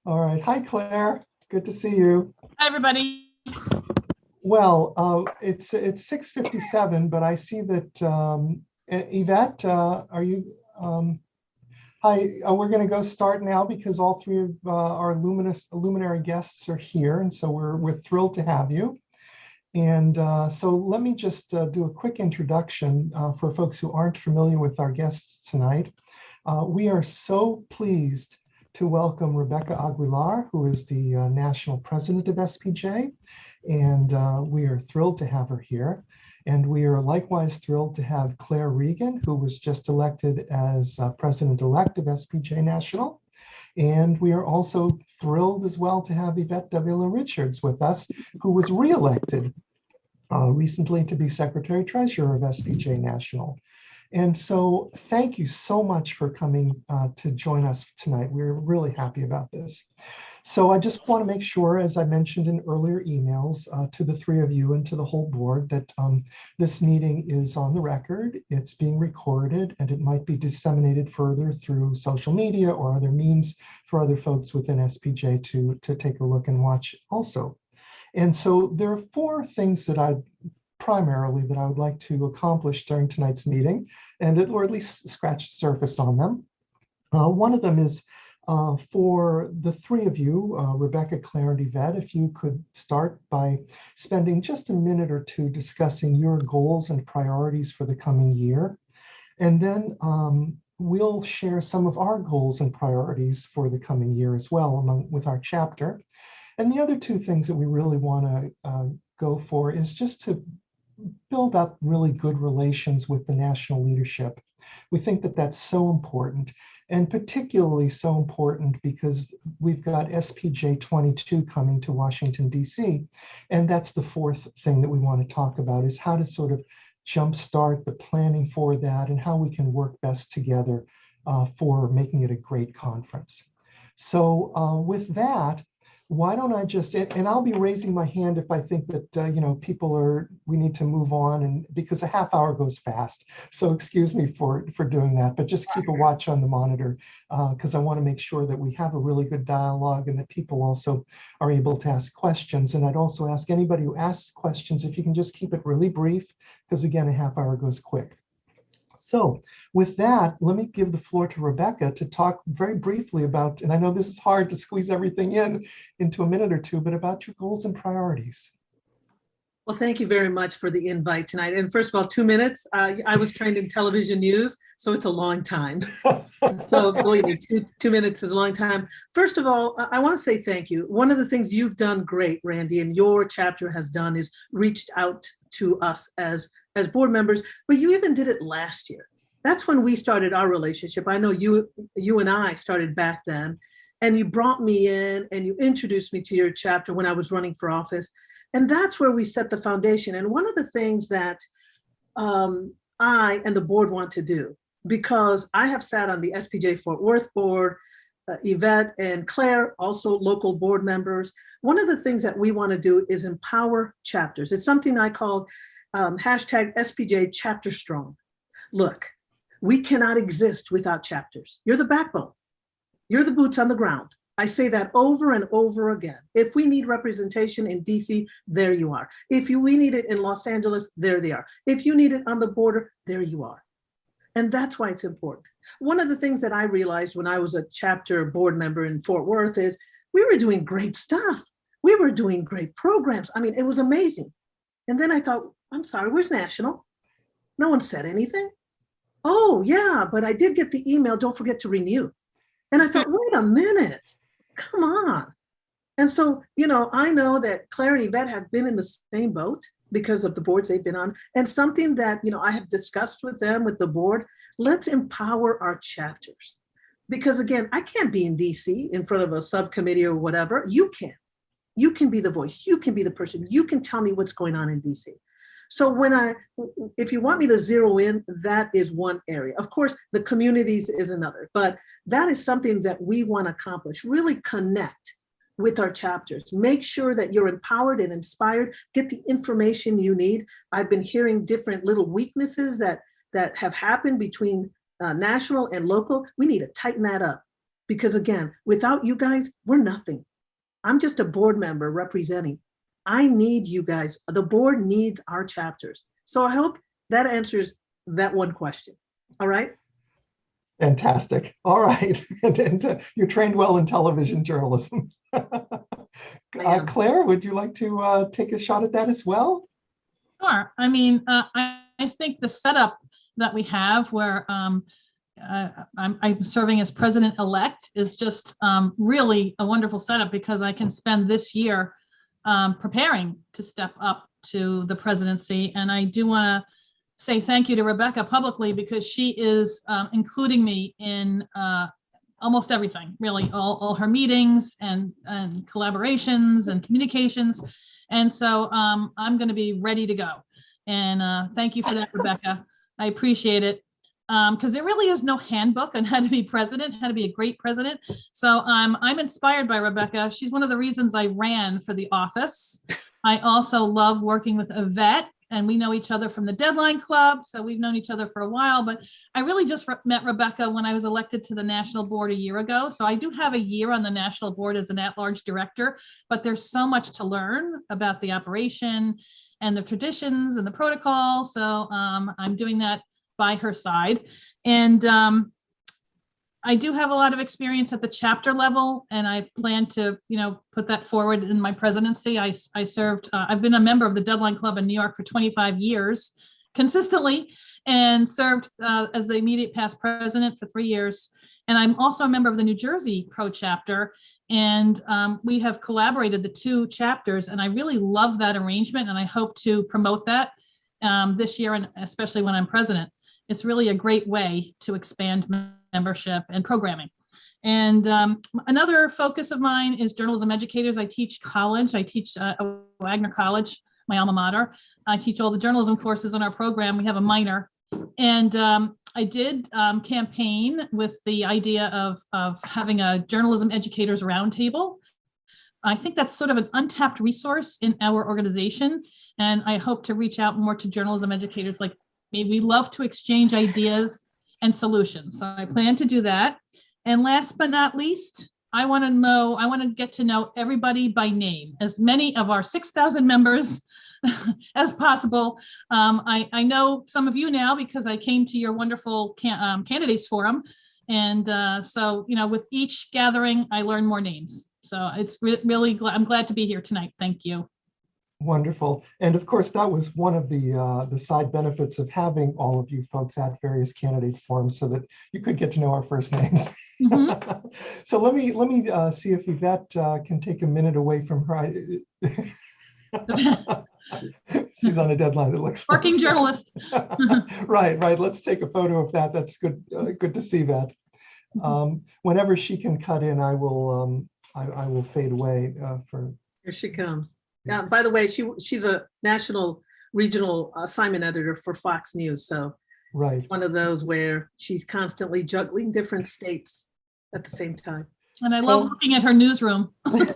All right. Hi, Claire. Good to see you. Hi, everybody. Well, it's 6:57, but I see that Ivette, are you? Hi. We're going to go start now because all three of our luminary guests are here, and so we're thrilled to have you. And so let me just do a quick introduction for folks who aren't familiar with our guests tonight. We are so pleased to welcome Rebecca Aguilar, who is the National President of SPJ, and we are thrilled to have her here. And we are likewise thrilled to have Claire Regan, who was just elected as President-elect of SPJ National. And we are also thrilled as well to have Ivette Davilla-Richards with us, who was re-elected recently to be Secretary-Treasurer of SPJ National. And so thank you so much for coming to join us tonight. We're really happy about this. So I just want to make sure, as I mentioned in earlier emails to the three of you and to the whole board, that this meeting is on the record, it's being recorded, and it might be disseminated further through social media or other means for other folks within SPJ to take a look and watch also. And so there are four things that I would like to accomplish during tonight's meeting, or at least scratch the surface on them. One of them is for the three of you, Rebecca, Claire, and Ivette, if you could start by spending just a minute or two discussing your goals and priorities for the coming year. And then we'll share some of our goals and priorities for the coming year as well with our chapter. And the other two things that we really want to go for is just to build up really good relations with the national leadership. We think that that's so important, and particularly so important because we've got SPJ 22 coming to Washington, DC. And that's the fourth thing that we want to talk about, is how to sort of jumpstart the planning for that and how we can work best together for making it a great conference. So with that, why don't I just, and I'll be raising my hand if I think that, we need to move on, and because a half hour goes fast. So excuse me for doing that, but just keep a watch on the monitor because I want to make sure that we have a really good dialogue and that people also are able to ask questions. And I'd also ask anybody who asks questions, if you can just keep it really brief, because again, a half hour goes quick. So with that, let me give the floor to Rebecca to talk very briefly about, and I know this is hard to squeeze everything into a minute or two, but about your goals and priorities. Well, thank you very much for the invite tonight. And first of all, 2 minutes. I was trained in television news, so it's a long time. So believe me, two minutes is a long time. First of all, I want to say thank you. One of the things you've done great, Randy, and your chapter has done is reached out to us as board members, but you even did it last year. That's when we started our relationship. I know you and I started back then, and you brought me in and you introduced me to your chapter when I was running for office. And that's where we set the foundation. And one of the things that I and the board want to do, because I have sat on the SPJ Fort Worth board, Ivette and Claire, also local board members. One of the things that we want to do is empower chapters. It's something I call hashtag SPJ Chapter Strong. Look, we cannot exist without chapters. You're the backbone. You're the boots on the ground. I say that over and over again. If we need representation in DC, there you are. If we need it in Los Angeles, there they are. If you need it on the border, there you are. And that's why it's important. One of the things that I realized when I was a chapter board member in Fort Worth is we were doing great stuff. We were doing great programs. I mean, it was amazing. And then I thought, I'm sorry, where's National? No one said anything. Oh yeah, but I did get the email, don't forget to renew. And I thought, wait a minute, come on. And so, I know that Claire and Ivette have been in the same boat because of the boards they've been on. And something that, I have discussed with them, with the board, let's empower our chapters. Because again, I can't be in DC in front of a subcommittee or whatever. You can. You can be the voice. You can be the person. You can tell me what's going on in DC. So if you want me to zero in, that is one area. Of course, the communities is another, but that is something that we want to accomplish. Really connect with our chapters. Make sure that you're empowered and inspired. Get the information you need. I've been hearing different little weaknesses that have happened between national and local. We need to tighten that up. because again, without you guys, we're nothing. I'm just a board member representing. I need you guys. The board needs our chapters. So I hope that answers that one question. All right. Fantastic. All right. And you're trained well in television journalism. Claire, would you like to take a shot at that as well? Sure. I mean, I think the setup that we have where I'm serving as president-elect is just really a wonderful setup, because I can spend this year preparing to step up to the presidency. And I do want to say thank you to Rebecca publicly, because she is including me in almost everything, really, all her meetings and collaborations and communications. And so I'm going to be ready to go. And thank you for that, Rebecca. I appreciate it. Because there really is no handbook on how to be president, how to be a great president. So I'm inspired by Rebecca. She's one of the reasons I ran for the office. I also love working with Ivette, and we know each other from the Deadline Club. So we've known each other for a while, but I really just met Rebecca when I was elected to the national board a year ago. So I do have a year on the national board as an at-large director, but there's so much to learn about the operation and the traditions and the protocol. So I'm doing that by her side. And I do have a lot of experience at the chapter level, and I plan to, put that forward in my presidency. I served, I've been a member of the Deadline Club in New York for 25 years consistently, and served as the immediate past president for 3 years. And I'm also a member of the New Jersey Pro chapter, and we have collaborated the two chapters, and I really love that arrangement, and I hope to promote that this year, and especially when I'm president. It's really a great way to expand membership and programming. And another focus of mine is journalism educators. I teach college. I teach Wagner College, my alma mater. I teach all the journalism courses in our program. We have a minor. And I did campaign with the idea of having a journalism educators roundtable. I think that's sort of an untapped resource in our organization. And I hope to reach out more to journalism educators like me. We love to exchange ideas and solutions. So I plan to do that. And last but not least, I want to get to know everybody by name, as many of our 6,000 members as possible. I know some of you now because I came to your wonderful candidates forum. And so, with each gathering, I learn more names. So it's really, I'm glad to be here tonight. Thank you. Wonderful. And of course, that was one of the side benefits of having all of you folks at various candidate forums, so that you could get to know our first names. Mm-hmm. So let me see if Yvette can take a minute away from her. She's on a deadline, it looks like. Working journalist. Right. Let's take a photo of that. That's good. Good to see that. Whenever she can cut in, I will fade away for. Here she comes. By the way, she's a national regional assignment editor for Fox News. So right, one of those where she's constantly juggling different states at the same time. And I love looking at her newsroom. Yeah,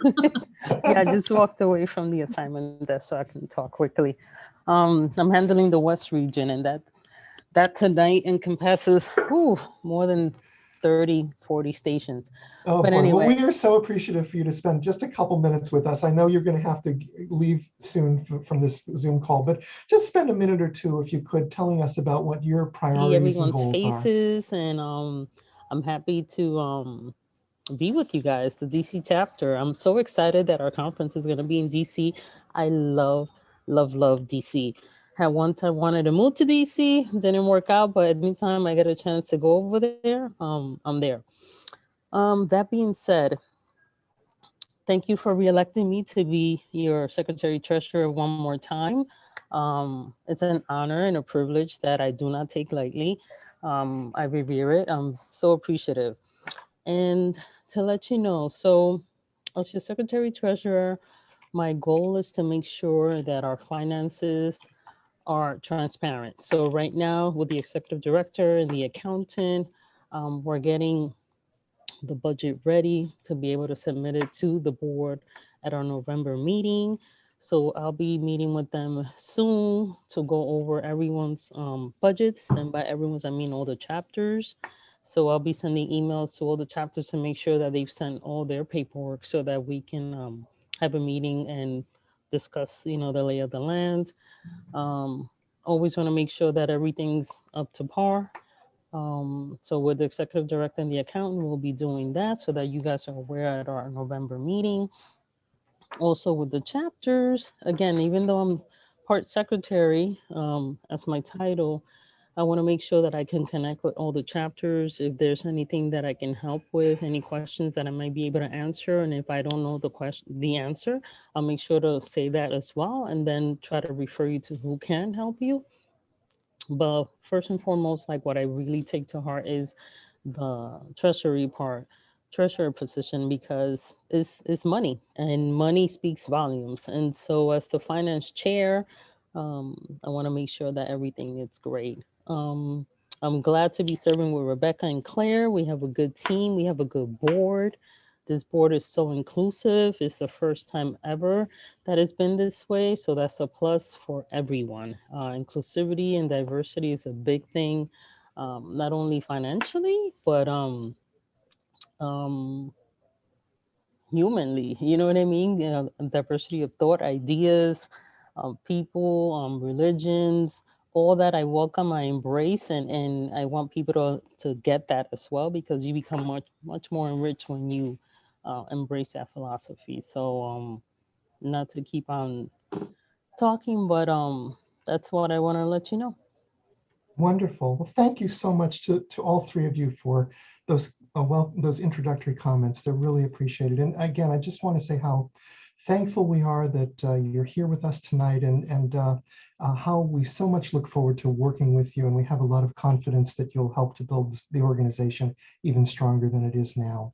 I just walked away from the assignment there so I can talk quickly. I'm handling the West region, and that tonight encompasses more than 30, 40 stations. Oh, but boy. anyway, well, we are so appreciative for you to spend just a couple minutes with us. I know you're going to have to leave soon from this Zoom call, but just spend a minute or two, if you could, telling us about what your priorities and goals faces are. And I'm happy to be with you guys, the DC chapter. I'm so excited that our conference is going to be in DC. I love DC. Had one time wanted to move to DC, didn't work out, but anytime I get a chance to go over there, I'm there. That being said, thank you for reelecting me to be your Secretary Treasurer one more time. It's an honor and a privilege that I do not take lightly. I revere it. I'm so appreciative. And to let you know, so as your Secretary Treasurer, my goal is to make sure that our finances are transparent. So right now with the executive director and the accountant, we're getting the budget ready to be able to submit it to the board at our November meeting. So I'll be meeting with them soon to go over everyone's budgets. And by everyone's, I mean all the chapters. So I'll be sending emails to all the chapters to make sure that they've sent all their paperwork so that we can have a meeting and discuss, the lay of the land. Always want to make sure that everything's up to par. So with the executive director and the accountant, we'll be doing that so that you guys are aware at our November meeting. Also with the chapters, again, even though I'm part secretary, as my title, I want to make sure that I can connect with all the chapters. If there's anything that I can help with, any questions that I might be able to answer. And if I don't know the answer, I'll make sure to say that as well, and then try to refer you to who can help you. But first and foremost, like what I really take to heart is the treasurer position, because it's money, and money speaks volumes. And so as the finance chair, I want to make sure that everything is great. I'm glad to be serving with Rebecca and Claire. We have a good team. We have a good board. This board is so inclusive. It's the first time ever that it's been this way. So that's a plus for everyone. Inclusivity and diversity is a big thing, not only financially, but humanly. You know what I mean? Diversity of thought, ideas, people, religions, all that I welcome, I embrace, and I want people to get that as well, because you become much more enriched when you embrace that philosophy. So not to keep on talking, but that's what I want to let you know. Wonderful. Well, thank you so much to all three of you for those those introductory comments. They're really appreciated. And again, I just want to say how thankful we are that you're here with us tonight, and how we so much look forward to working with you. And we have a lot of confidence that you'll help to build the organization even stronger than it is now.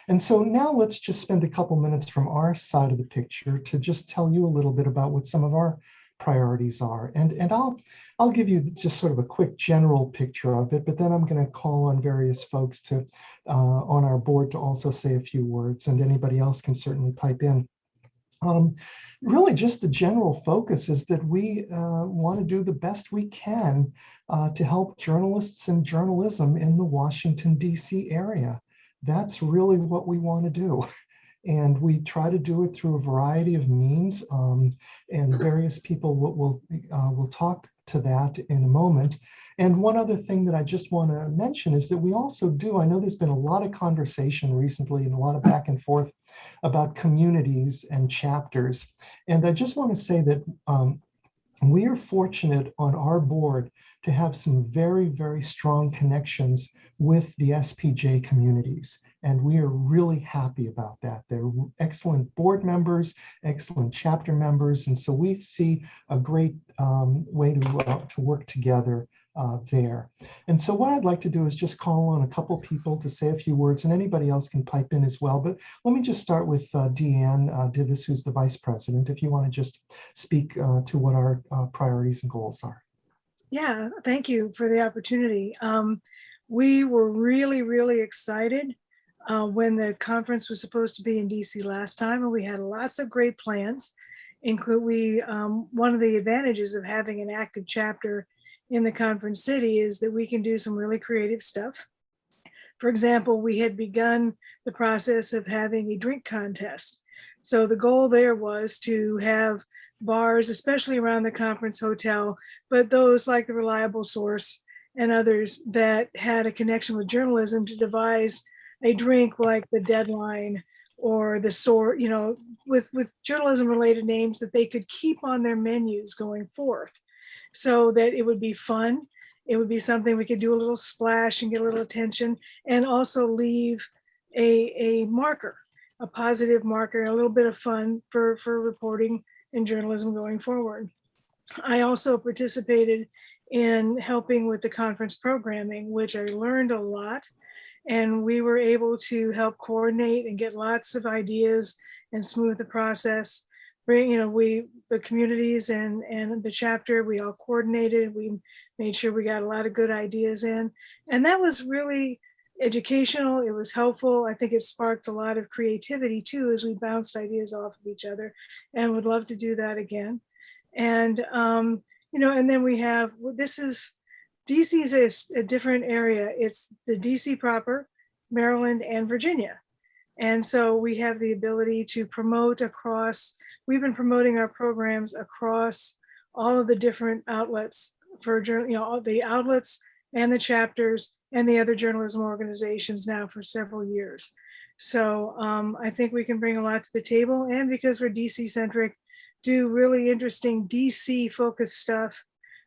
And so now let's just spend a couple minutes from our side of the picture to just tell you a little bit about what some of our priorities are. And I'll give you just sort of a quick general picture of it, but then I'm going to call on various folks to on our board to also say a few words, and anybody else can certainly pipe in. Really just the general focus is that we want to do the best we can to help journalists and journalism in the Washington, DC area. That's really what we want to do. And we try to do it through a variety of means, and various people will talk to that in a moment. And one other thing that I just want to mention is that we also do, I know there's been a lot of conversation recently and a lot of back and forth about communities and chapters. And I just want to say that we are fortunate on our board to have some very, very strong connections with the SPJ communities. And we are really happy about that. They're excellent board members, excellent chapter members. And so we see a great way to work together there. And so what I'd like to do is just call on a couple people to say a few words, and anybody else can pipe in as well. But let me just start with Deanne Divis, who's the vice president, if you want to just speak to what our priorities and goals are. Yeah, thank you for the opportunity. We were really, really excited when the conference was supposed to be in DC last time, and we had lots of great plans. One of the advantages of having an active chapter in the conference city is that we can do some really creative stuff. For example, we had begun the process of having a drink contest. So the goal there was to have bars, especially around the conference hotel, but those like the Reliable Source and others that had a connection with journalism, to devise a drink like the Deadline or the Source, with journalism related names that they could keep on their menus going forth, so that it would be fun. It would be something we could do a little splash and get a little attention, and also leave a marker, a positive marker, a little bit of fun for reporting and journalism going forward. I also participated in helping with the conference programming, which I learned a lot. And we were able to help coordinate and get lots of ideas and smooth the process. The communities and the chapter, we all coordinated. We made sure we got a lot of good ideas in. And that was really educational. It was helpful. I think it sparked a lot of creativity too, as we bounced ideas off of each other, and would love to do that again. And, and then we have, this is DC is a different area. It's the DC proper, Maryland, and Virginia. And so we have the ability to promote across, we've been promoting our programs across all of the different outlets for, the outlets and the chapters and the other journalism organizations now for several years. So I think we can bring a lot to the table, and because we're DC centric, do really interesting DC focused stuff.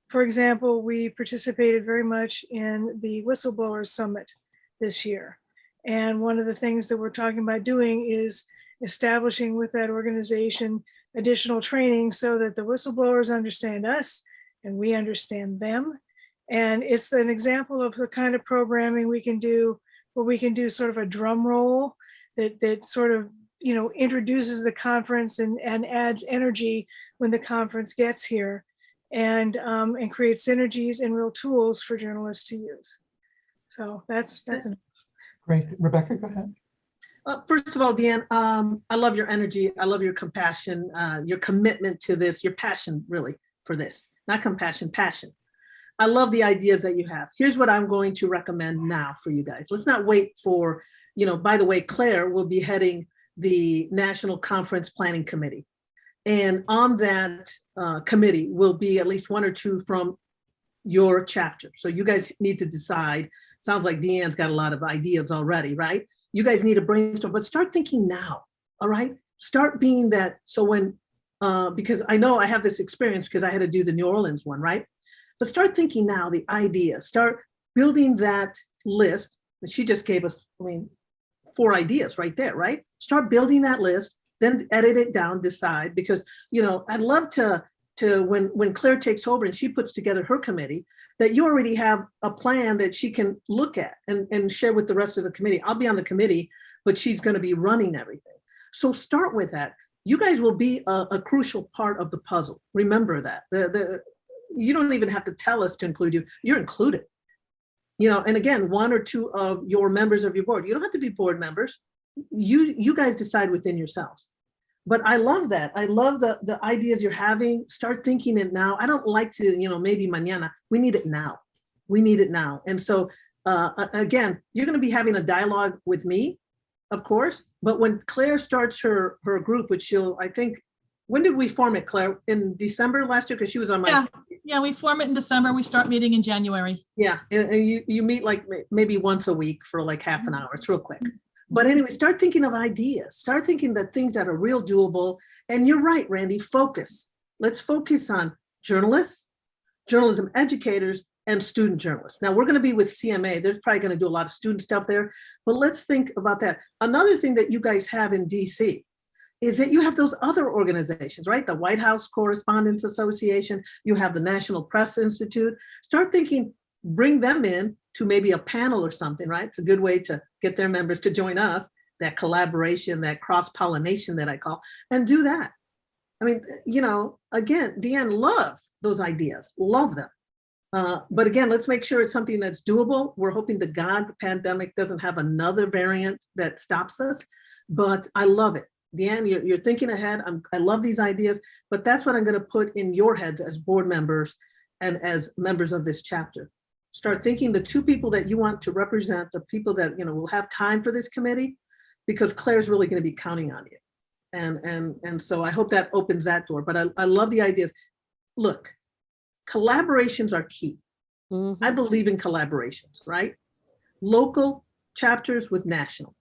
For example, we participated very much in the Whistleblowers Summit this year. And one of the things that we're talking about doing is establishing with that organization additional training so that the whistleblowers understand us and we understand them. And it's an example of the kind of programming we can do, where we can do sort of a drum roll that sort of, introduces the conference and adds energy when the conference gets here, and create synergies and real tools for journalists to use. So that's Great. Rebecca, go ahead. First of all, Deanne, I love your energy. I love your compassion, your commitment to this, your passion really for this, not compassion, passion. I love the ideas that you have. Here's what I'm going to recommend now for you guys. Let's not wait for, by the way, Claire will be heading the National Conference Planning Committee. And on that committee will be at least one or two from your chapter. So you guys need to decide. Sounds like Deanne's got a lot of ideas already, right? You guys need to brainstorm, but start thinking now, all right? Start being that, so when, because I know I have this experience because I had to do the New Orleans one, right? But start thinking now, the idea, start building that list that she just gave us, 4 ideas right there, right? Start building that list, then edit it down, decide, because, I'd love to when Claire takes over and she puts together her committee, that you already have a plan that she can look at and share with the rest of the committee. I'll be on the committee, but she's going to be running everything. So start with that. You guys will be a crucial part of the puzzle. Remember that. You don't even have to tell us to include you. You're included. And again, 1 or 2 of your members of your board. You don't have to be board members. You guys decide within yourselves. But I love that. I love the ideas you're having. Start thinking it now. I don't like to, maybe mañana. We need it now. We need it now. And so, again, you're going to be having a dialogue with me, of course. But when Claire starts her group, which I think, when did we form it, Claire? In December last year? Because she was on my. Yeah, we form it in December. We start meeting in January. Yeah, and you meet like maybe once a week for like half an hour. It's real quick. But anyway, start thinking of ideas. Start thinking that things that are real doable. And you're right, Randy, focus. Let's focus on journalists, journalism educators, and student journalists. Now, we're going to be with CMA. They're probably going to do a lot of student stuff there. But let's think about that. Another thing that you guys have in DC is that you have those other organizations, right? The White House Correspondents Association. You have the National Press Institute. Start thinking, bring them in to maybe a panel or something, right? It's a good way to get their members to join us, that collaboration, that cross-pollination that I call, and do that. Again, Deanne, love those ideas, love them. But again, let's make sure it's something that's doable. We're hoping to God the pandemic doesn't have another variant that stops us, but I love it. Deanne, you're thinking ahead. I love these ideas, but that's what I'm going to put in your heads as board members and as members of this chapter. Start thinking the 2 people that you want to represent, the people that will have time for this committee, because Claire's really going to be counting on you. And so I hope that opens that door. But I love the ideas. Look, collaborations are key. Mm-hmm. I believe in collaborations, right? Local chapters with national,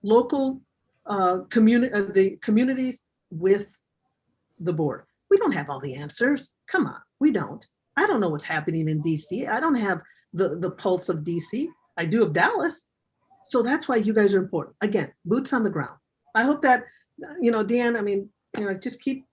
local the communities with the board. We don't have all the answers. Come on, we don't. I don't know what's happening in DC. I don't have the pulse of DC. I do of Dallas. So that's why you guys are important. Again, boots on the ground. I hope that, Deanne, just keep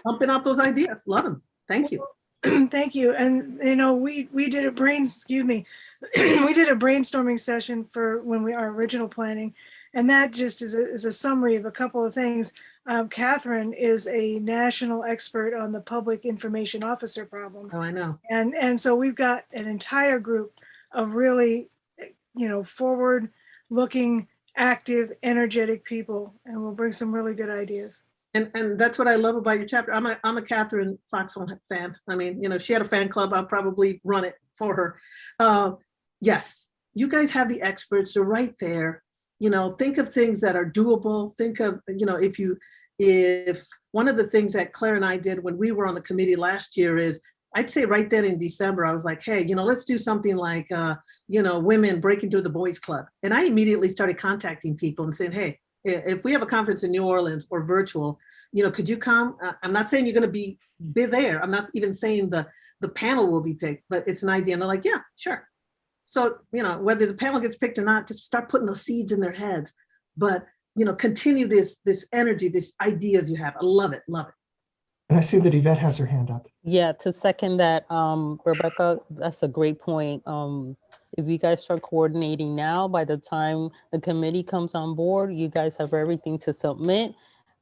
pumping out those ideas. Love them. Thank you. Thank you. And, we did a we did a brainstorming session for our original planning. And that just is a summary of a couple of things. Catherine is a national expert on the public information officer problem. Oh, I know. And so we've got an entire group of really, forward looking, active, energetic people, and we'll bring some really good ideas. And that's what I love about your chapter. I'm a Catherine Foxwell fan. She had a fan club. I'll probably run it for her. Yes, you guys have the experts. They're right there. Think of things that are doable. Think of, if one of the things that Claire and I did when we were on the committee last year is, I'd say right then in December, I was like, hey, let's do something like, women breaking through the boys club. And I immediately started contacting people and saying, hey, if we have a conference in New Orleans or virtual, could you come? I'm not saying you're going to be there. I'm not even saying the panel will be picked, but it's an idea. And they're like, yeah, sure. So, whether the panel gets picked or not, just start putting those seeds in their heads. But, continue this energy, this ideas you have. I love it. Love it. And I see that Ivette has her hand up. Yeah, to second that, Rebecca, that's a great point. If you guys start coordinating now, by the time the committee comes on board, you guys have everything to submit,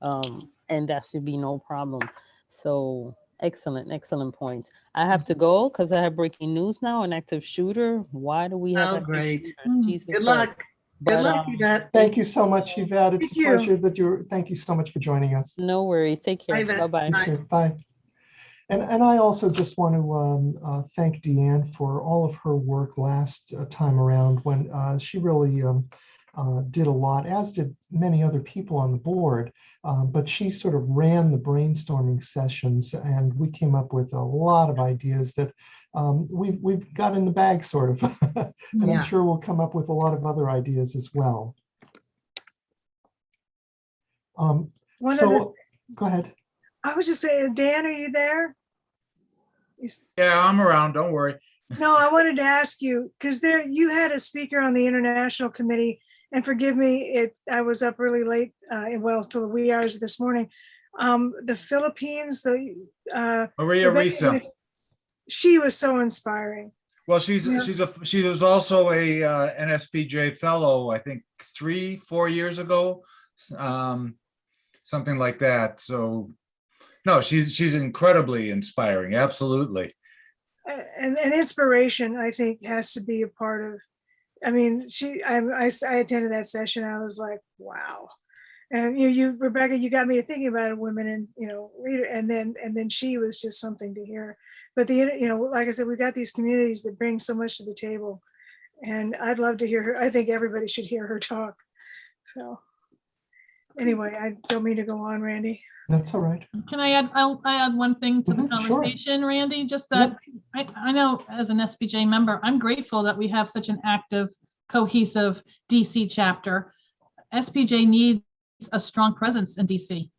and that should be no problem. So excellent point. I have to go because I have breaking news now, an active shooter. Why do we have Oh, active great. shooters? Jesus Good Christ. luck. Good luck, Ivette. Thank you so much, Ivette. It's a Thank you. pleasure that thank you so much for joining us. No worries. Take care. Bye, Vet. Bye-bye. You too. Bye. And I also just want to thank Deanne for all of her work last time around when she really did a lot, as did many other people on the board. But she sort of ran the brainstorming sessions, and we came up with a lot of ideas that we've got in the bag, sort of. And Yeah. I'm sure we'll come up with a lot of other ideas as well. Go ahead. I was just saying, Dan, are you there? Yeah, I'm around. Don't worry. No, I wanted to ask you, because you had a speaker on the International Committee, and forgive me, I was up really late, till the wee hours of this morning. The Philippines, Maria Rebecca, Risa. she was so inspiring. Well, Yeah. she was also an SPJ fellow, I think 3-4 years ago, something like that. So no, she's incredibly inspiring. Absolutely. And inspiration, I think, has to be a part of. I mean, I attended that session. I was like, wow. And you, Rebecca, you got me thinking about women and reader, and then she was just something to hear. But like I said, we've got these communities that bring so much to the table, and I'd love to hear her. I think everybody should hear her talk. So anyway, I don't mean to go on, Randy. That's all right. Can I add, I'll add one thing to the Sure. conversation, Randy, just that I know as an SPJ member, I'm grateful that we have such an active, cohesive DC chapter. SPJ needs a strong presence in DC.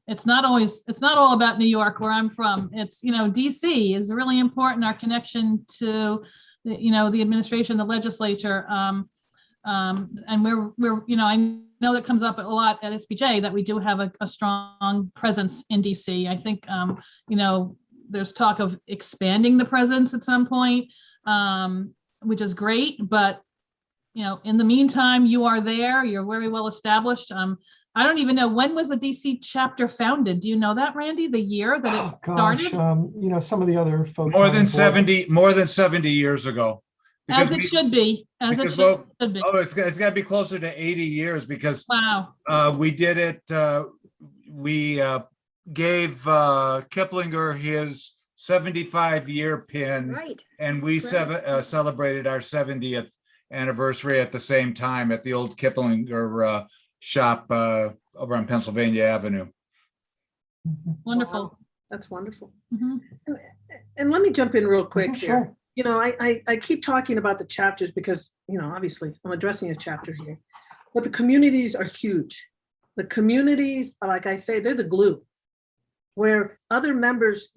It's not all about New York, where I'm from. It's, DC is really important, our connection to, the administration, the legislature. And we're, I know that comes up a lot at SPJ, that we do have a strong presence in DC. I think, there's talk of expanding the presence at some point, which is great, but, in the meantime, you are there, you're very well established. I don't even know, when was the DC chapter founded? Do you know that, Randy, the year that it started? Some of the other folks. More on than the board- 70 years ago. As it should be, as it should be. Oh, it's got to be closer to 80 years because Wow. we did it. We gave Kiplinger his 75-year pin, Right. and we celebrated our 70th anniversary at the same time at the old Kiplinger shop over on Pennsylvania Avenue. Wonderful. Wow. That's wonderful. Mhm. And let me jump in real quick here. Sure. I keep talking about the chapters because, obviously I'm addressing a chapter here, but the communities are huge. The communities, like I say, they're the glue where other members,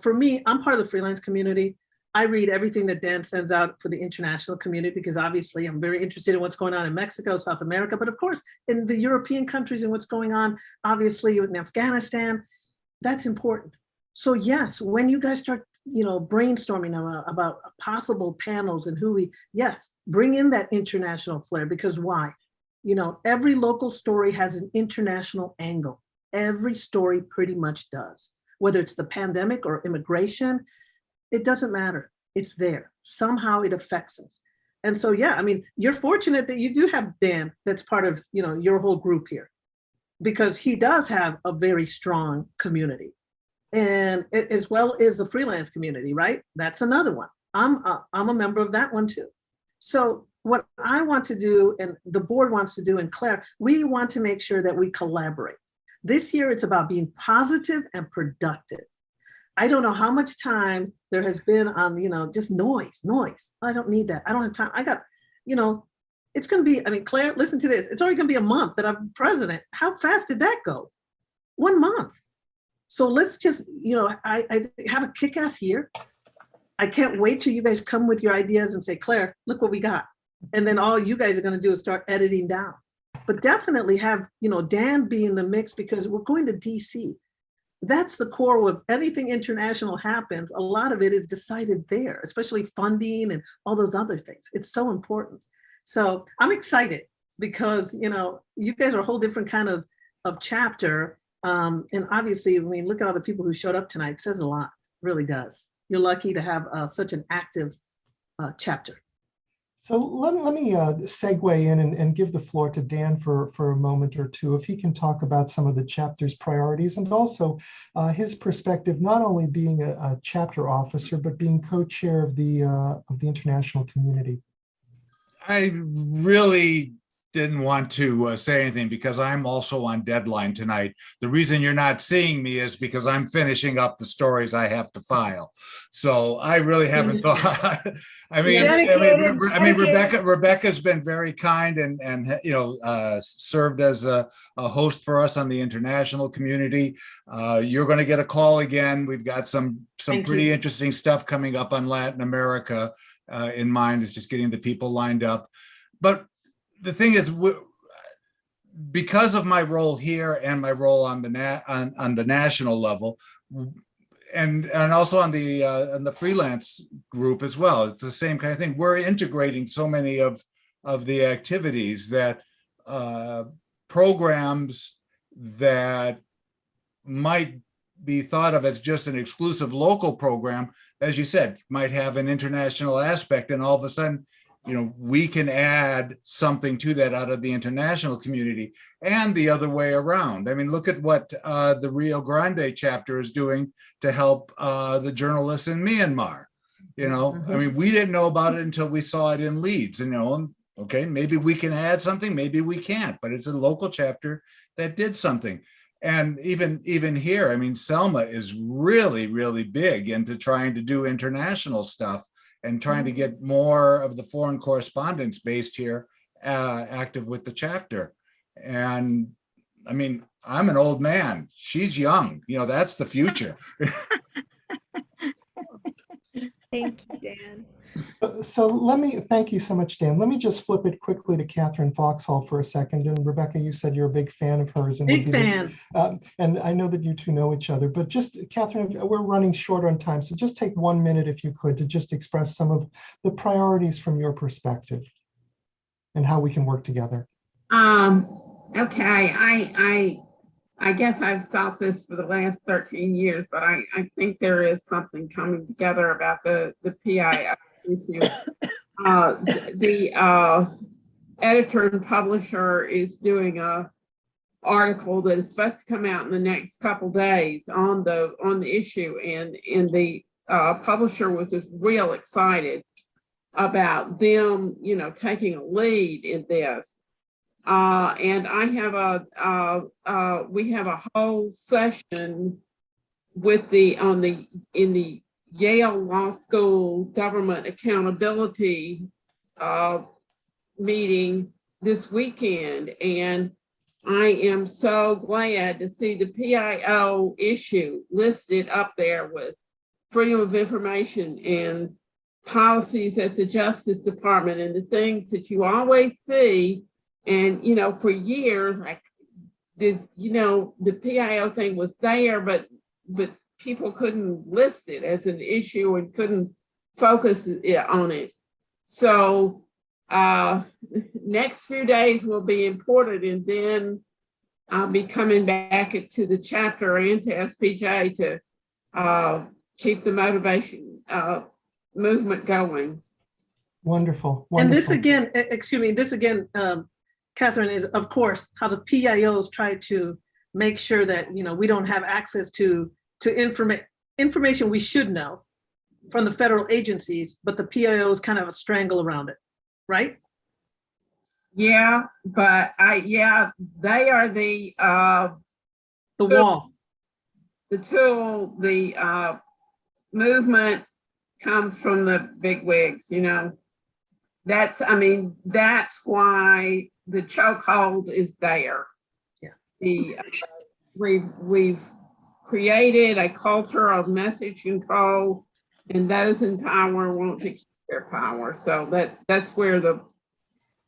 for me, I'm part of the freelance community. I read everything that Dan sends out for the international community because obviously I'm very interested in what's going on in Mexico, South America, but of course in the European countries and what's going on, obviously in Afghanistan, that's important. So yes, when you guys start brainstorming about possible panels and bring in that international flair, because why? Every local story has an international angle. Every story pretty much does, whether it's the pandemic or immigration, it doesn't matter. It's there. Somehow it affects us. And so, you're fortunate that you do have Dan that's part of, your whole group here, because he does have a very strong community. and as well as the freelance community, right? That's another one. I'm a member of that one too. So what I want to do, and the board wants to do, and Claire, we want to make sure that we collaborate. This year, it's about being positive and productive. I don't know how much time there has been on, just noise. I don't need that. I don't have time. I got, it's going to be, I mean, Claire, listen to this. It's already going to be a month that I'm president. How fast did that go? 1 month. So let's just, I have a kick-ass year. I can't wait till you guys come with your ideas and say, Claire, look what we got. And then all you guys are going to do is start editing down. But definitely have, Dan be in the mix, because we're going to DC. That's the core of anything international happens. A lot of it is decided there, especially funding and all those other things. It's so important. So I'm excited because, you guys are a whole different kind of chapter. And obviously, I mean, look at all the people who showed up tonight. It says a lot, really does. You're lucky to have such an active chapter. So let me segue in and give the floor to Dan for a moment or two, if he can talk about some of the chapter's priorities and also his perspective, not only being a chapter officer, but being co-chair of the international community. I really didn't want to say anything because I'm also on deadline tonight. The reason you're not seeing me is because I'm finishing up the stories I have to file. So I really haven't thought. I mean, Rebecca's been very kind and served as a host for us on the international community. You're going to get a call again. We've got some pretty interesting stuff coming up on Latin America in mind. Is just getting the people lined up. But the thing is, because of my role here and my role on the national level, and also on the freelance group as well, it's the same kind of thing. We're integrating so many of the activities that programs that might be thought of as just an exclusive local program, as you said, might have an international aspect, and all of a sudden, we can add something to that out of the international community, and the other way around. I mean, look at what the Rio Grande chapter is doing to help the journalists in Myanmar. I mean, we didn't know about it until we saw it in Leeds, okay, maybe we can add something, maybe we can't, but it's a local chapter that did something. And even here, I mean, Selma is really, really big into trying to do international stuff and trying to get more of the foreign correspondents based here active with the chapter. And I mean, I'm an old man. She's young. That's the future. Thank you, Dan. So thank you so much, Dan. Let me just flip it quickly to Catherine Foxhall for a second. And Rebecca, you said you're a big fan of hers. And big fan. And I know that you two know each other, but just Catherine, we're running short on time. So just take 1 minute, if you could, to just express some of the priorities from your perspective and how we can work together. Okay, I guess I've thought this for the last 13 years, but I think there is something coming together about the PIO issue. The editor and publisher is doing a article that is supposed to come out in the next couple days on the issue, and the publisher was just real excited about them, taking a lead in this. And I have we have a whole session with in the Yale Law School Government Accountability meeting this weekend, and I am so glad to see the PIO issue listed up there with freedom of information and policies at the Justice Department and the things that you always see. And, for years, the PIO thing was there, but people couldn't list it as an issue and couldn't focus on it. So next few days will be important, and then I'll be coming back to the chapter and to SPJ to keep the motivation movement going. Wonderful. And this again, Catherine, is of course how the PIOs try to make sure that we don't have access to to information we should know from the federal agencies, but the PIOs kind of a strangle around it, right? Yeah, but they are the wall. The tool, the movement comes from the big wigs, you know. That's why the chokehold is there. Yeah. We've created a culture of message control, and those in power want to keep their power. So that's where the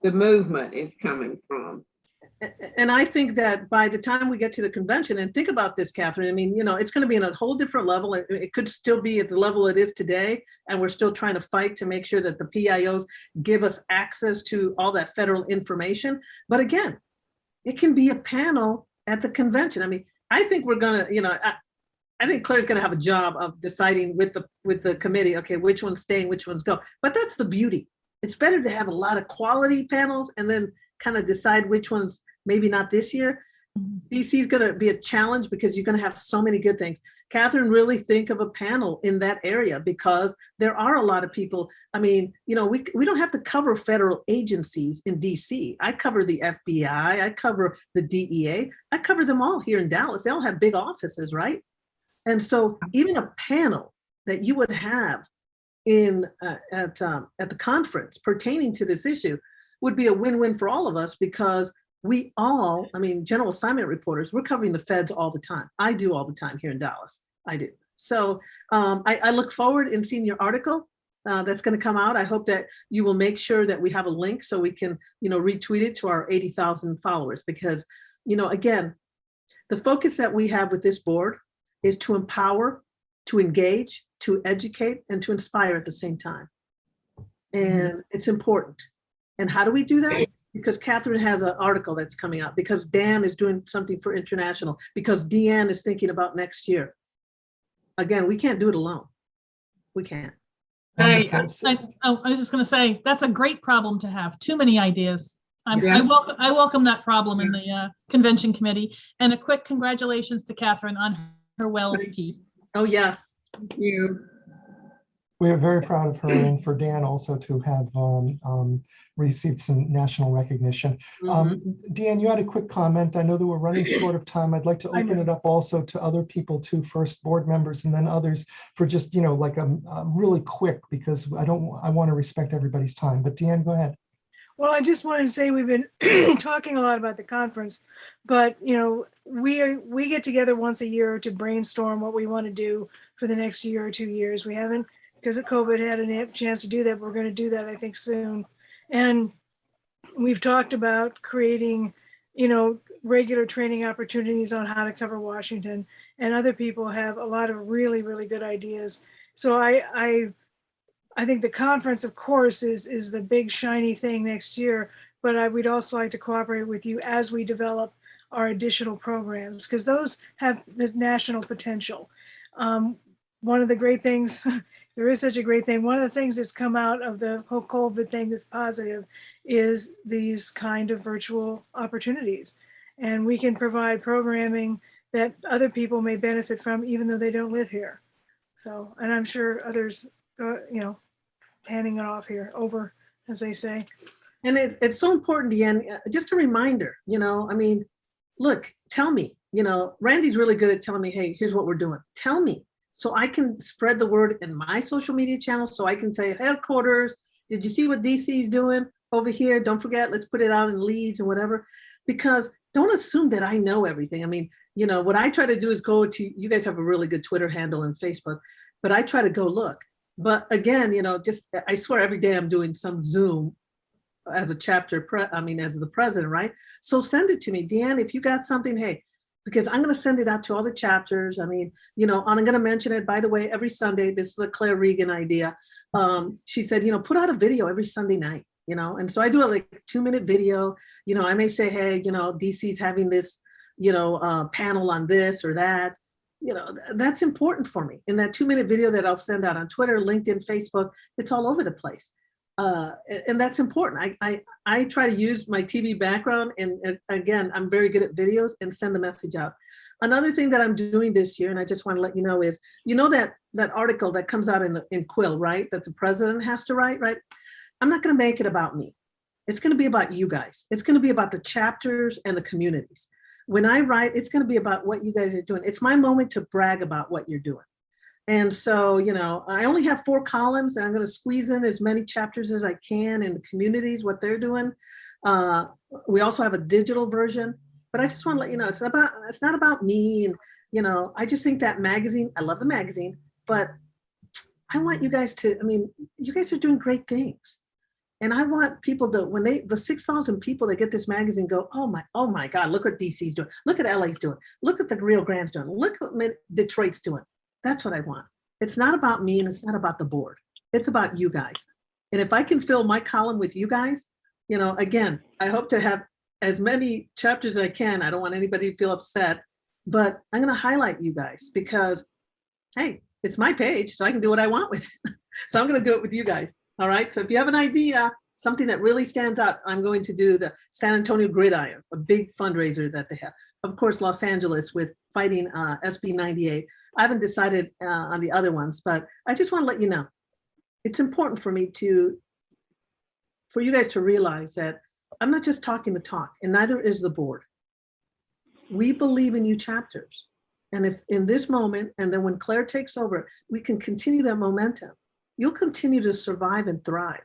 movement is coming from. And I think that by the time we get to the convention, and think about this, Catherine, I mean, you know, it's going to be in a whole different level. It could still be at the level it is today. And we're still trying to fight to make sure that the PIOs give us access to all that federal information. But again, it can be a panel at the convention. I mean, I think we're going to, you know, I think Claire's going to have a job of deciding with the committee, okay, which one's staying, which ones go. But that's the beauty. It's better to have a lot of quality panels and then kind of decide which ones, maybe not this year. DC is going to be a challenge because you're going to have so many good things. Catherine, really think of a panel in that area because there are a lot of people. I mean, you know, we don't have to cover federal agencies in DC. I cover the FBI, I cover the DEA, I cover them all here in Dallas. They all have big offices, right? And so even a panel that you would have in at the conference pertaining to this issue would be a win-win for all of us because we all, I mean, general assignment reporters, we're covering the feds all the time. I do all the time here in Dallas. I do. So I look forward in seeing your article that's going to come out. I hope that you will make sure that we have a link so we can, you know, retweet it to our 80,000 followers because, you know, again, the focus that we have with this board is to empower, to engage, to educate, and to inspire at the same time. And it's important. And how do we do that? Because Catherine has an article that's coming out, because Dan is doing something for international, because Deanne is thinking about next year. Again, we can't do it alone. We can't. I was just going to say, that's a great problem to have. Too many ideas. I welcome that problem in the convention committee. And a quick congratulations to Catherine on her Wells key. Oh, yes. Thank you. We are very proud of her and for Dan also to have received some national recognition. Dan, you had a quick comment. I know that we're running short of time. I'd like to open it up also to other people too, first board members and then others for just, you know, like a really quick, because I want to respect everybody's time. But Dan, go ahead. Well, I just wanted to say we've been talking a lot about the conference, but you know, we get together once a year to brainstorm what we want to do for the next year or 2 years. We haven't, because of COVID, had a chance to do that. But we're going to do that, I think, soon. And we've talked about creating, you know, regular training opportunities on how to cover Washington. And other people have a lot of really, really good ideas. So I think the conference, of course, is the big shiny thing next year. But we'd also like to cooperate with you as we develop our additional programs, because those have the national potential. One of the great things, there is such a great thing. One of the things that's come out of the whole COVID thing that's positive is these kind of virtual opportunities. And we can provide programming that other people may benefit from, even though they don't live here. So, and I'm sure others, you know, handing it off here, over, as they say. And it's so important, Deanne, just a reminder, you know, I mean, look, tell me, you know, Randy's really good at telling me, hey, here's what we're doing. Tell me. So I can spread the word in my social media channels. So I can say, headquarters, did you see what DC is doing over here? Don't forget, let's put it out in leads and whatever, because don't assume that I know everything. I mean, you know, what I try to do is go to, you guys have a really good Twitter handle and Facebook, but I try to go look. But again, you know, just, I swear every day I'm doing some Zoom as a chapter, as the president, right? So send it to me. Deanne, if you got something, hey, because I'm going to send it out to all the chapters. I mean, you know, and I'm going to mention it, by the way, every Sunday. This is a Claire Regan idea. She said, you know, put out a video every Sunday night, you know, and so I do a like 2-minute video. You know, I may say, hey, you know, DC's having this, you know, panel on this or that. You know, that's important for me. In that 2-minute video that I'll send out on Twitter, LinkedIn, Facebook, it's all over the place. And that's important. I try to use my TV background, and again, I'm very good at videos and send the message out. Another thing that I'm doing this year, and I just want to let you know is, that article that comes out in Quill, right? That the president has to write, right? I'm not going to make it about me. It's going to be about you guys. It's going to be about the chapters and the communities. When I write, it's going to be about what you guys are doing. It's my moment to brag about what you're doing. And so, I only have 4 columns, and I'm going to squeeze in as many chapters as I can in the communities, what they're doing. We also have a digital version, but I just want to let you know, it's not about me. And, I just think that magazine, I love the magazine, but I want you guys to, you guys are doing great things. And I want people to, when the 6,000 people that get this magazine go, oh my God, look what DC's doing. Look at LA's doing. Look at the Rio Grande's doing. Look what Detroit's doing. That's what I want. It's not about me, and it's not about the board. It's about you guys. And if I can fill my column with you guys, again, I hope to have as many chapters as I can. I don't want anybody to feel upset, but I'm going to highlight you guys because, hey, it's my page, so I can do what I want with it. So I'm going to do it with you guys. All right. So if you have an idea, something that really stands out, I'm going to do the San Antonio Gridiron, a big fundraiser that they have. Of course, Los Angeles with fighting SB 98. I haven't decided on the other ones, but I just want to let you know, it's important for me for you guys to realize that I'm not just talking the talk, and neither is the board. We believe in you chapters. And if in this moment, and then when Claire takes over, we can continue that momentum, you'll continue to survive and thrive.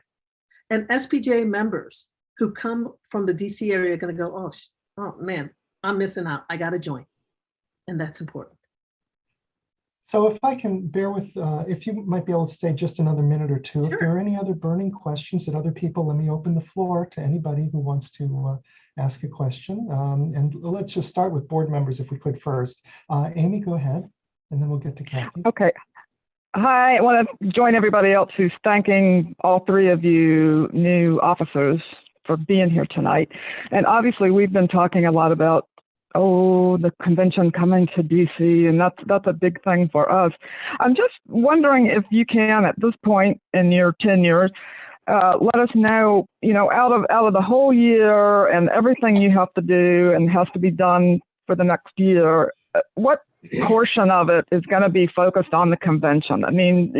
And SPJ members who come from the DC area are going to go, oh man, I'm missing out. I got to join. And that's important. So if I can bear with, if you might be able to stay just another minute or two, Sure. If there are any other burning questions that other people, let me open the floor to anybody who wants to ask a question. And let's just start with board members if we could first. Amy, go ahead, and then we'll get to Kathy. Okay. Hi, I want to join everybody else who's thanking all 3 of you new officers for being here tonight. And obviously we've been talking a lot about the convention coming to DC, and that's a big thing for us. I'm just wondering if you can, at this point in your tenure, let us know, out of the whole year and everything you have to do and has to be done for the next year, what portion of it is going to be focused on the convention? I mean,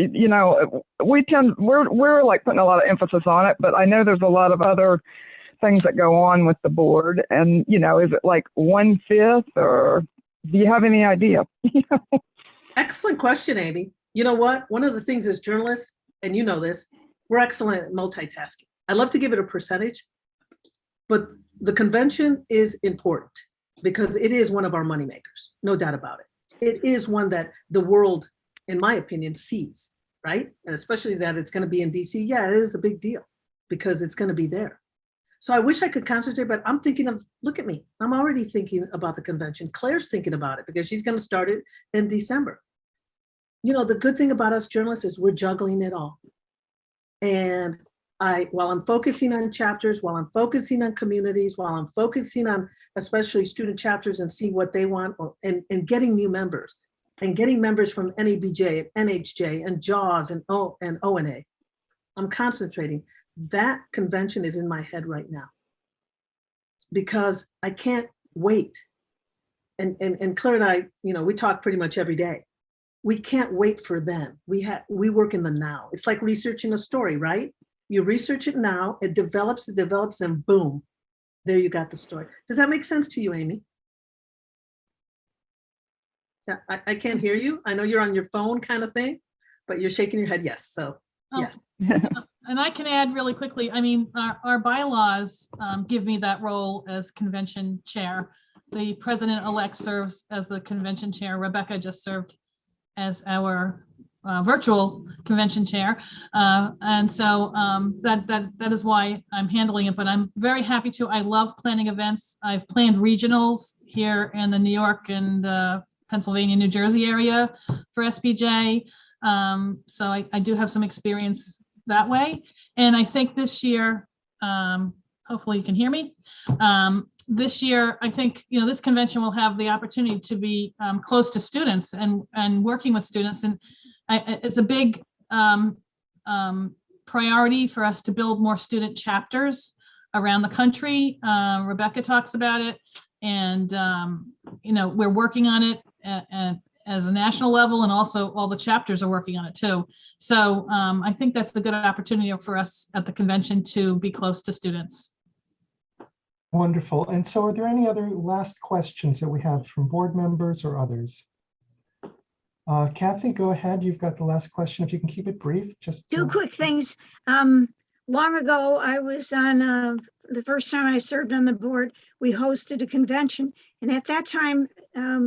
we're like putting a lot of emphasis on it, but I know there's a lot of other things that go on with the board, and is it like 1/5, or do you have any idea? Excellent question, Amy. You know what? One of the things as journalists, and you know this, we're excellent at multitasking. I love to give it a percentage, but the convention is important because it is one of our moneymakers, no doubt about it. It is one that the world, in my opinion, sees, right? And especially that it's going to be in DC. Yeah, it is a big deal because it's going to be there. So I wish I could concentrate, but I'm thinking of, look at me. I'm already thinking about the convention. Claire's thinking about it because she's going to start it in December. The good thing about us journalists is we're juggling it all. And while I'm focusing on chapters, while I'm focusing on communities, while I'm focusing on especially student chapters and see what they want, and getting new members, and getting members from NABJ and NHJ and JAWS and ONA, I'm concentrating. That convention is in my head right now because I can't wait. And Claire and I, we talk pretty much every day. We can't wait for then. We work in the now. It's like researching a story, right? You research it now, it develops, and boom, there you got the story. Does that make sense to you, Amy? Yeah, I can't hear you. I know you're on your phone kind of thing, but you're shaking your head yes, so yes. And I can add really quickly, our bylaws give me that role as convention chair. The president-elect serves as the convention chair. Rebecca just served as our virtual convention chair. And so that is why I'm handling it, but I'm very happy to. I love planning events. I've planned regionals here in the New York and Pennsylvania, New Jersey area for SPJ. So I do have some experience that way. And I think this year, hopefully you can hear me. This year, I think, this convention will have the opportunity to be close to students and working with students. And it's a big priority for us to build more student chapters around the country. Rebecca talks about it. And, we're working on it as a national level, and also all the chapters are working on it too. So I think that's a good opportunity for us at the convention to be close to students. Wonderful. And so are there any other last questions that we have from board members or others? Kathy, go ahead. You've got the last question. If you can keep it brief, just Two quick things. Long ago, I was on, the first time I served on the board, we hosted a convention. And at that time,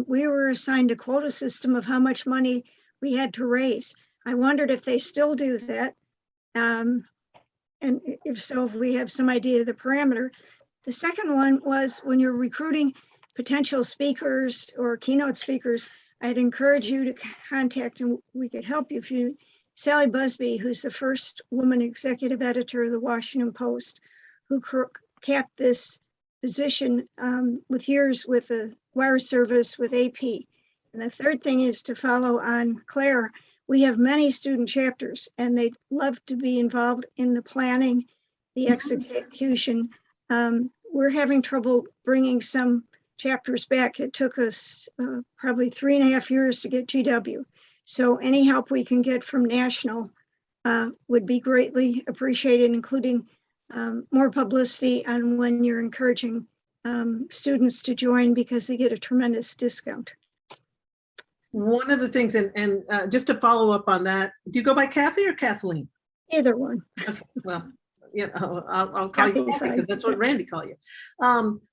we were assigned a quota system of how much money we had to raise. I wondered if they still do that. And if so, if we have some idea of the parameter. The second one was when you're recruiting potential speakers or keynote speakers, I'd encourage you to contact, and we could help you if you, Sally Busby, who's the first woman executive editor of the Washington Post, who capped this position with years with the wire service with AP. And the third thing is to follow on Claire. We have many student chapters, and they'd love to be involved in the planning, the execution. We're having trouble bringing some chapters back. It took us probably 3.5 years to get GW. So any help we can get from national would be greatly appreciated, including more publicity on when you're encouraging students to join, because they get a tremendous discount. One of the things, and just to follow up on that, do you go by Kathy or Kathleen? Either one. Okay, well, I'll call you Kathy because that's what Randy called you.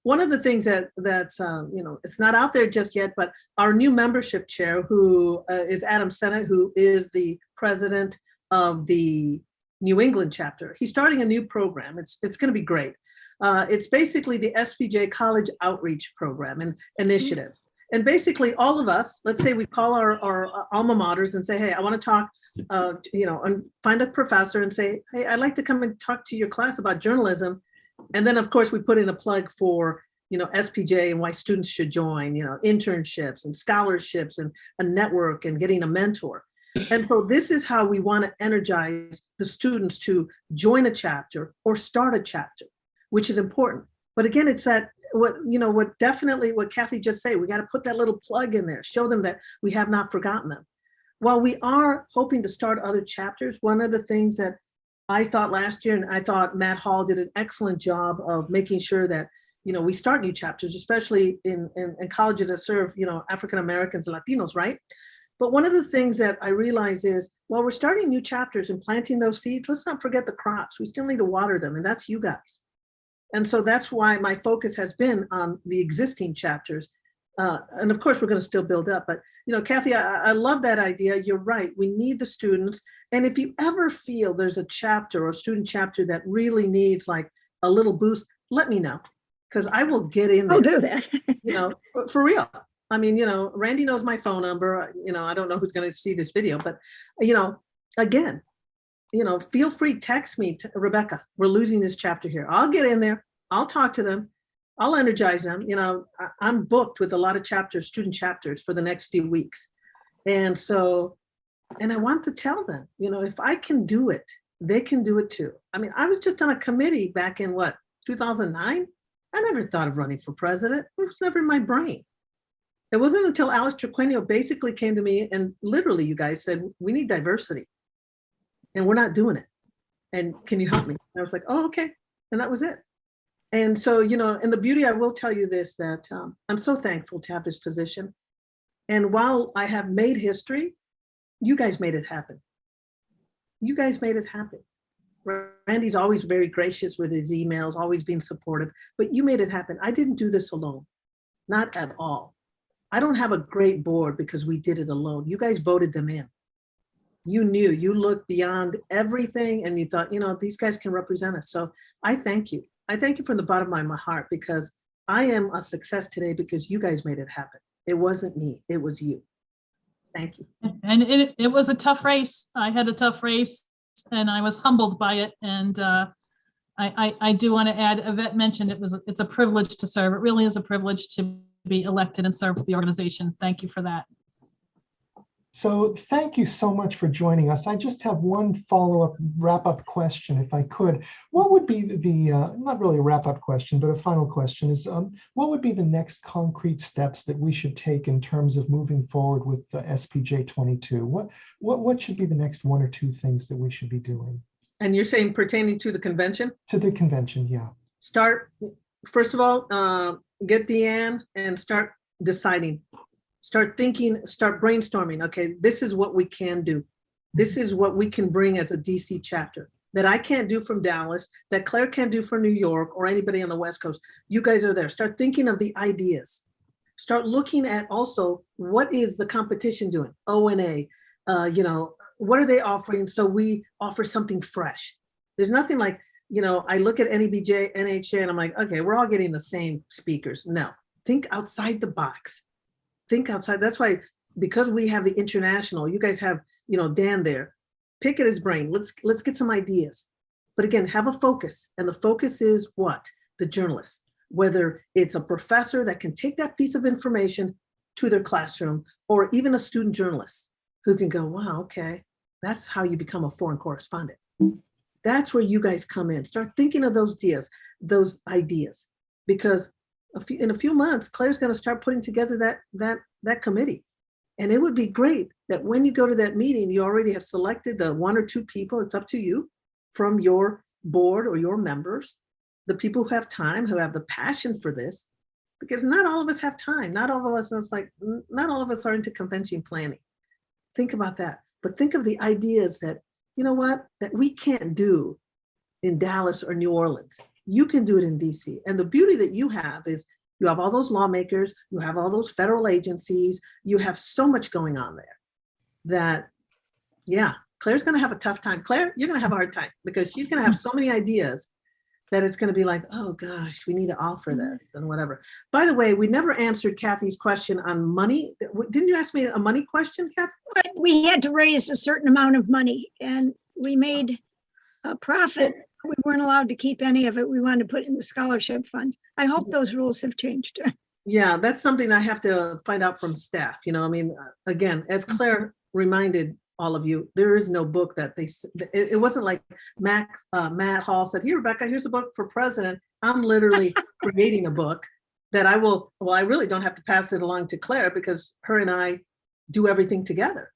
One of the things that's it's not out there just yet, but our new membership chair, who is Adam Sennett, who is the president of the New England chapter. He's starting a new program. It's going to be great. It's basically the SPJ College Outreach Program and Initiative. And basically all of us, let's say we call our alma maters and say, hey, I want to talk, and find a professor and say, hey, I'd like to come and talk to your class about journalism. And then of course we put in a plug for, SPJ and why students should join, internships and scholarships and a network and getting a mentor. And so this is how we want to energize the students to join a chapter or start a chapter, which is important. But again, it's that what Kathy just said, we got to put that little plug in there, show them that we have not forgotten them. While we are hoping to start other chapters, one of the things that I thought last year, and I thought Matt Hall did an excellent job of making sure that, we start new chapters, especially in colleges that serve, African Americans and Latinos, right? But one of the things that I realize is, while we're starting new chapters and planting those seeds, let's not forget the crops. We still need to water them, and that's you guys. And so that's why my focus has been on the existing chapters. And of course, we're going to still build up. But, Kathy, I love that idea. You're right. We need the students. And if you ever feel there's a chapter or a student chapter that really needs like a little boost, let me know, because I will get in there. I'll do that. For real. I mean, Randy knows my phone number. I don't know who's going to see this video, but, again, feel free, text me, Rebecca, we're losing this chapter here. I'll get in there. I'll talk to them. I'll energize them. I'm booked with a lot of chapters, student chapters for the next few weeks. And so, I want to tell them, if I can do it, they can do it too. I mean, I was just on a committee back in 2009? I never thought of running for president. It was never in my brain. It wasn't until Alex Triquenio basically came to me and literally, you guys said, we need diversity and we're not doing it. And can you help me? And I was like, oh, okay. And that was it. And so, and the beauty, I will tell you this, that I'm so thankful to have this position. And while I have made history, you guys made it happen. You guys made it happen. Randy's always very gracious with his emails, always being supportive, but you made it happen. I didn't do this alone, not at all. I don't have a great board because we did it alone. You guys voted them in. You knew, you looked beyond everything and you thought, these guys can represent us. So I thank you. I thank you from the bottom of my heart, because I am a success today because you guys made it happen. It wasn't me, it was you. Thank you. And it was a tough race. I had a tough race and I was humbled by it. And I do want to add, Ivette mentioned it's a privilege to serve. It really is a privilege to be elected and serve the organization. Thank you for that. So thank you so much for joining us. I just have one follow-up wrap-up question, if I could. What would be not really a wrap-up question, but a final question is, what would be the next concrete steps that we should take in terms of moving forward with SPJ 22? What should be the next one or two things that we should be doing? And you're saying pertaining to the convention? To the convention, yeah. First of all, get Deanne and start deciding. Start thinking, start brainstorming. Okay, this is what we can do. This is what we can bring as a DC chapter that I can't do from Dallas, that Claire can't do for New York or anybody on the West Coast. You guys are there. Start thinking of the ideas. Start looking at also what is the competition doing? ONA, what are they offering? So we offer something fresh. There's nothing like, I look at NEBJ, NHA, and I'm like, okay, we're all getting the same speakers. No, think outside the box. Think outside. That's why, because we have the international, you guys have, Dan there, pick at his brain. Let's get some ideas. But again, have a focus. And the focus is what? The journalist, whether it's a professor that can take that piece of information to their classroom, or even a student journalist who can go, wow, okay, that's how you become a foreign correspondent. That's where you guys come in. Start thinking of those ideas, because in a few months, Claire's going to start putting together that committee. And it would be great that when you go to that meeting, you already have selected the one or two people, it's up to you, from your board or your members, the people who have time, who have the passion for this, because not all of us have time. Not all of us are into convention planning. Think about that. But think of the ideas that, that we can't do in Dallas or New Orleans. You can do it in DC. And the beauty that you have is you have all those lawmakers, you have all those federal agencies, you have so much going on there that, yeah, Claire's going to have a tough time. Claire, you're going to have a hard time, because she's going to have so many ideas that it's going to be like, oh gosh, we need to offer this and whatever. By the way, we never answered Kathy's question on money. Didn't you ask me a money question, Kathy? But we had to raise a certain amount of money, and we made a profit. We weren't allowed to keep any of it. We wanted to put in the scholarship funds. I hope those rules have changed. Yeah, that's something I have to find out from staff. Again, as Claire reminded all of you, there is no book that it wasn't like Matt Hall said, here, Rebecca, here's a book for president. I'm literally creating a book that I really don't have to pass it along to Claire, because her and I do everything together,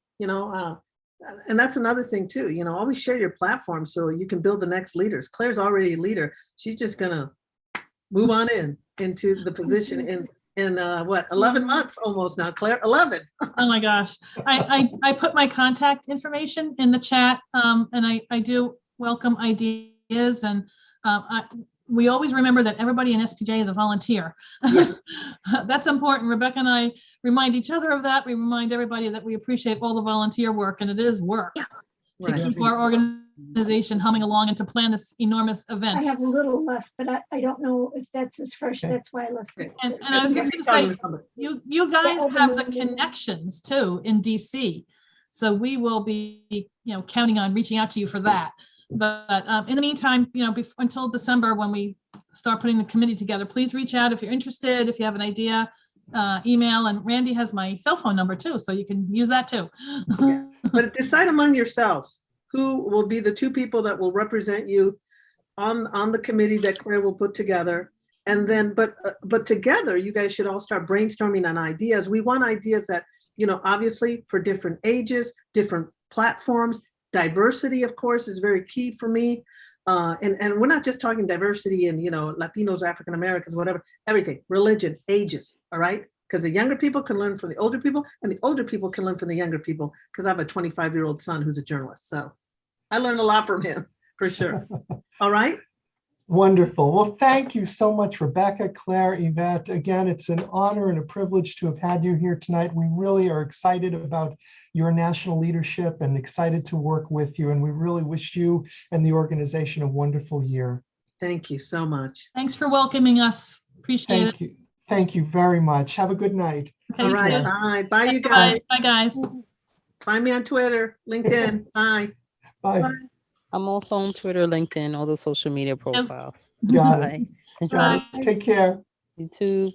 and that's another thing too, always share your platform so you can build the next leaders. Claire's already a leader. She's just gonna move on into the position in 11 months almost now, Claire, 11. Oh my gosh. I put my contact information in the chat, and I do welcome ideas, and we always remember that everybody in SPJ is a volunteer. Yeah. That's important. Rebecca and I remind each other of that. We remind everybody that we appreciate all the volunteer work, and it is work to keep our organization humming along and to plan this enormous event. I have a little left, but I don't know if that's as fresh. That's why I left it. And I was just going to say, you guys have the connections too in DC. So we will be, counting on reaching out to you for that. But in the meantime, until December, when we start putting the committee together, please reach out if you're interested, if you have an idea, email, and Randy has my cell phone number too, so you can use that too. Yeah. But decide among yourselves who will be the two people that will represent you on the committee that Claire will put together. And then, but together, you guys should all start brainstorming on ideas. We want ideas that, obviously for different ages, different platforms. Diversity, of course, is very key for me. And we're not just talking diversity in, Latinos, African Americans, whatever, everything, religion, ages, all right? Because the younger people can learn from the older people, and the older people can learn from the younger people, because I have a 25-year-old son who's a journalist. So I learned a lot from him, for sure. All right? Wonderful. Well, thank you so much, Rebecca, Claire, Yvette. Again, it's an honor and a privilege to have had you here tonight. We really are excited about your national leadership and excited to work with you. And we really wish you and the organization a wonderful year. Thank you so much. Thanks for welcoming us. Appreciate Thank you. Thank you very much. Have a good night. Okay, All right. Bye. Bye, you guys. Bye, guys. Find me on Twitter, LinkedIn. Bye. Bye. Bye. I'm also on Twitter, LinkedIn, all the social media profiles. Got it. Bye. Got it. Take care. You too.